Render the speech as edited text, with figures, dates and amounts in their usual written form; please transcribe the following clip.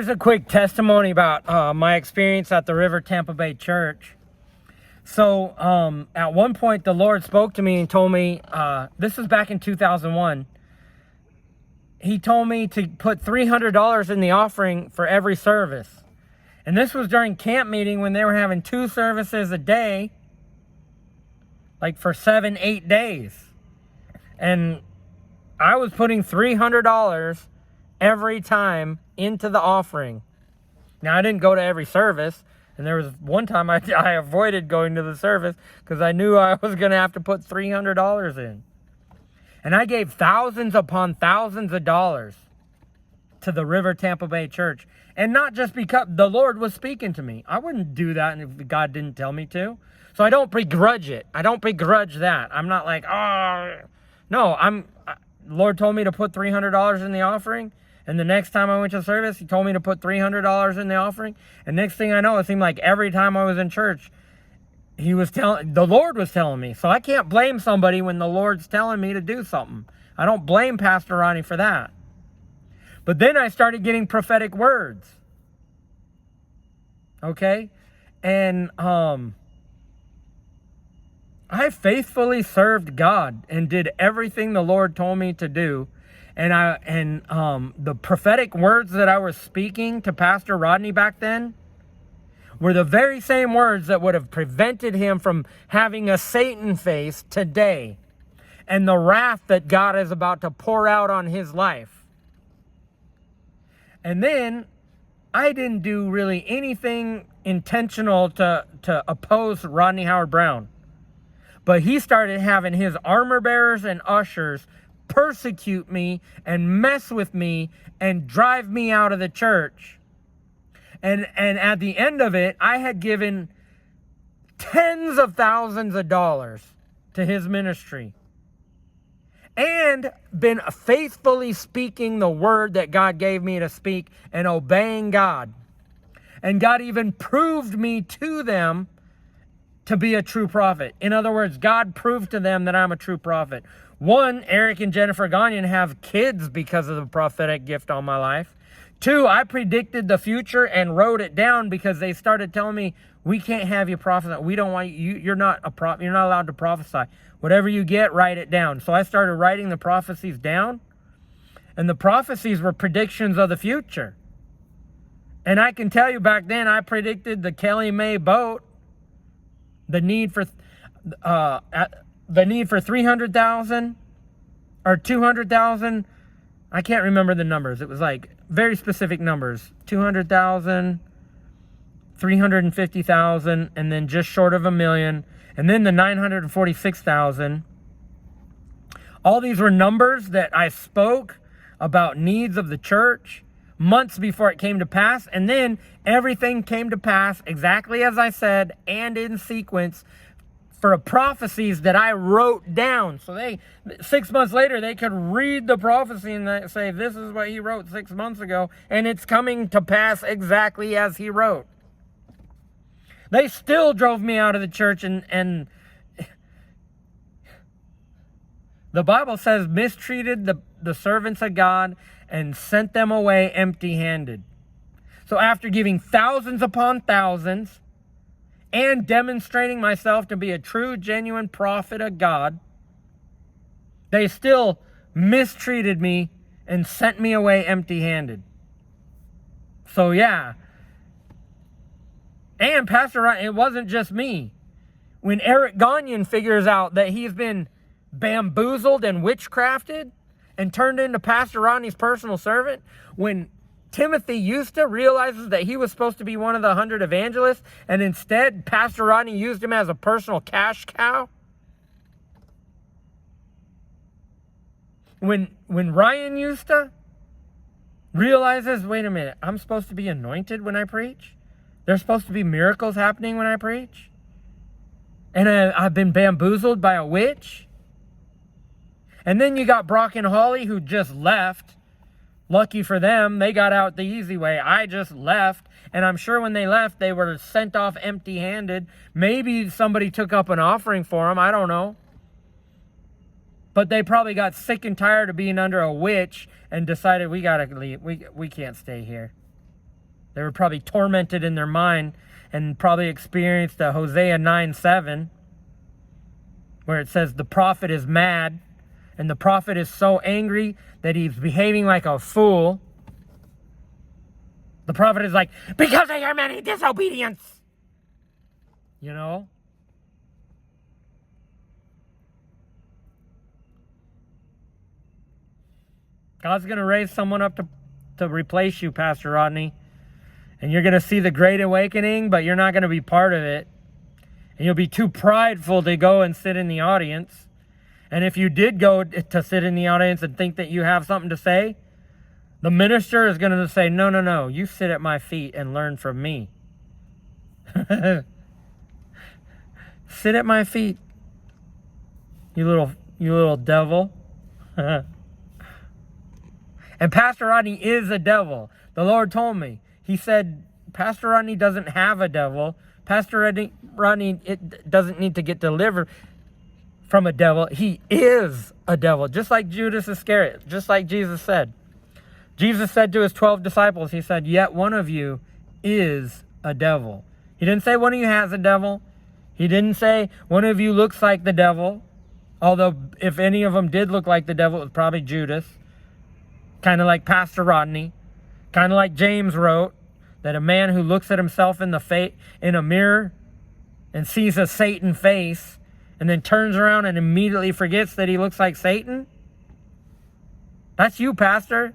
Here's a quick testimony about my experience at the River Tampa Bay Church. So at one point the Lord spoke to me and told me, this was back in 2001, he told me to put $300 in the offering for every service. And this was during camp meeting when they were having 2 services a day, like for 7-8 days. And I was putting $300 every time into the offering. Now, I didn't go to every service, and there was one time I avoided going to the service because I knew I was going to have to put $300 in. And I gave thousands upon thousands of dollars to the River Tampa Bay Church. And not just because the Lord was speaking to me. I wouldn't do that if God didn't tell me to. So I don't begrudge it. I don't begrudge that. I'm not like, oh, no, Lord told me to put $300 in the offering. And the next time I went to service, he told me to put $300 in the offering. And next thing I know, it seemed like every time I was in church, the Lord was telling me. So I can't blame somebody when the Lord's telling me to do something. I don't blame Pastor Rodney for that. But then I started getting prophetic words. Okay? And I faithfully served God and did everything the Lord told me to do. And the prophetic words that I was speaking to Pastor Rodney back then were the very same words that would have prevented him from having a Satan face today and the wrath that God is about to pour out on his life. And then I didn't do really anything intentional to oppose Rodney Howard-Browne. But he started having his armor bearers and ushers persecute me and mess with me and drive me out of the church. And at the end of it, I had given tens of thousands of dollars to his ministry and been faithfully speaking the word that God gave me to speak and obeying God. And God even proved me to them to be a true prophet. In other words, God proved to them that I'm a true prophet. One, Eric and Jennifer Gagnon have kids because of the prophetic gift on my life. 2, I predicted the future and wrote it down because they started telling me, we can't have you prophesy. We don't want you. You're not allowed to prophesy. Whatever you get, write it down. So I started writing the prophecies down, and the prophecies were predictions of the future. And I can tell you back then, I predicted the Kelly May boat, the need for 300,000 or 200,000. I can't remember the numbers. It was like very specific numbers. 200,000, 350,000, and then just short of 1 million. And then the 946,000. All these were numbers that I spoke about needs of the church months before it came to pass. And then everything came to pass exactly as I said and in sequence for prophecies that I wrote down. So 6 months later, they could read the prophecy and say, this is what he wrote 6 months ago, and it's coming to pass exactly as he wrote. They still drove me out of the church, and the Bible says mistreated the servants of God and sent them away empty-handed. So after giving thousands upon thousands, and demonstrating myself to be a true, genuine prophet of God, they still mistreated me and sent me away empty-handed. So yeah. And Pastor Ryan, it wasn't just me. When Eric Gagnon figures out that he's been bamboozled and witchcrafted and turned into Pastor Rodney's personal servant, when Timothy Eusta realizes that he was supposed to be one of the 100 evangelists, and instead Pastor Rodney used him as a personal cash cow. When Ryan Eusta realizes, wait a minute, I'm supposed to be anointed when I preach? There's supposed to be miracles happening when I preach? And I've been bamboozled by a witch? And then you got Brock and Holly who just left. Lucky for them, they got out the easy way. I just left, and I'm sure when they left, they were sent off empty-handed. Maybe somebody took up an offering for them, I don't know. But they probably got sick and tired of being under a witch and decided, we gotta leave, we can't stay here. They were probably tormented in their mind and probably experienced a Hosea 9:7, where it says the prophet is mad, and the prophet is so angry that he's behaving like a fool. The prophet is like, because of your many disobedience. You know? God's going to raise someone up to replace you, Pastor Rodney. And you're going to see the great awakening, but you're not going to be part of it. And you'll be too prideful to go and sit in the audience. And if you did go to sit in the audience and think that you have something to say, the minister is going to say, no, you sit at my feet and learn from me. Sit at my feet, you little devil. And Pastor Rodney is a devil. The Lord told me. He said, Pastor Rodney doesn't have a devil. Pastor Rodney doesn't need to get delivered from a devil. He is a devil, just like Judas Iscariot, just like Jesus said. Jesus said to his 12 disciples, he said, yet one of you is a devil. He didn't say one of you has a devil. He didn't say one of you looks like the devil. Although if any of them did look like the devil, it was probably Judas. Kind of like Pastor Rodney. Kind of like James wrote, that a man who looks at himself in a mirror and sees a Satan face and then turns around and immediately forgets that he looks like Satan. That's you, Pastor.